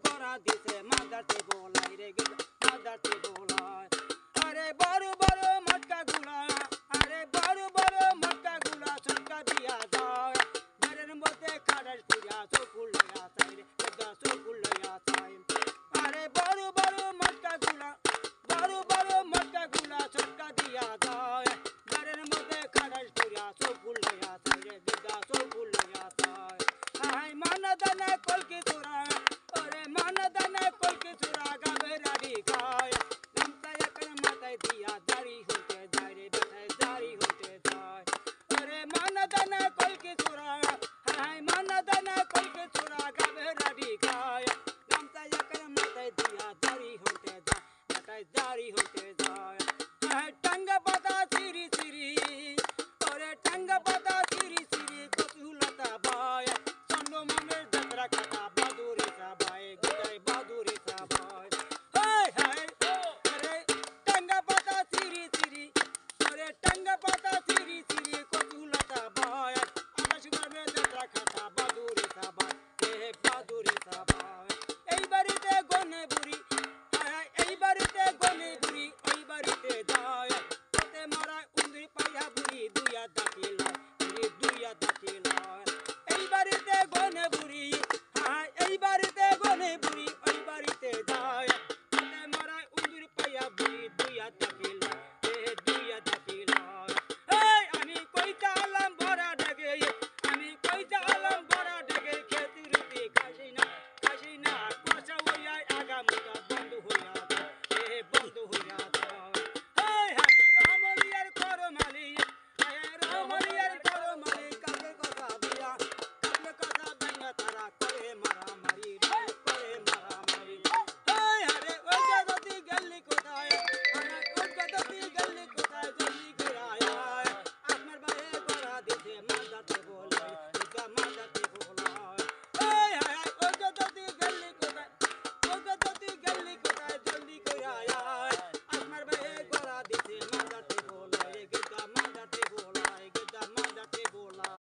গড়া দিছে মাদারতে বলাই রে মাদারতে বলাই আরে বড় বড় মটকা গুলা আরে বড় বড় মটকা গুলা ছটকা দিয়া যায় ঘরের মধ্যে খাড়াস করিয়া চকুল লইয়া চাই রে চকুল লইয়া চাই আরে বড় বড় মটকা গুলা ছটকা দিয়া যায় ঘরের মধ্যে খাড়াস করিয়া চকুল লইয়া চাই রে চকুল লইয়া চাই হাই মানা দানা কলকি চোরা ওরে মানা দানা কলকি চোরা গাবের আড়ি খায় গামছা এখন মাথায় দিয়া দাড়ি হতে যায় রে বেটায় দাড়ি হতে যায় ওরে মানা দানা কলকি চোরা হাই মানা দানা কলকি চোরা গাবের আড়ি খায় গামছা এখন মাথায় দিয়া দাড়ি হতে যায় বেটায় দাড়ি হতে যায় হাই টাঙ্গা পাতা চিরি চিরি ওরে টাঙ্গা পাতা চিরি চিরি কচুলতা বায় চন্দ্র মনের যাত্রা কাটা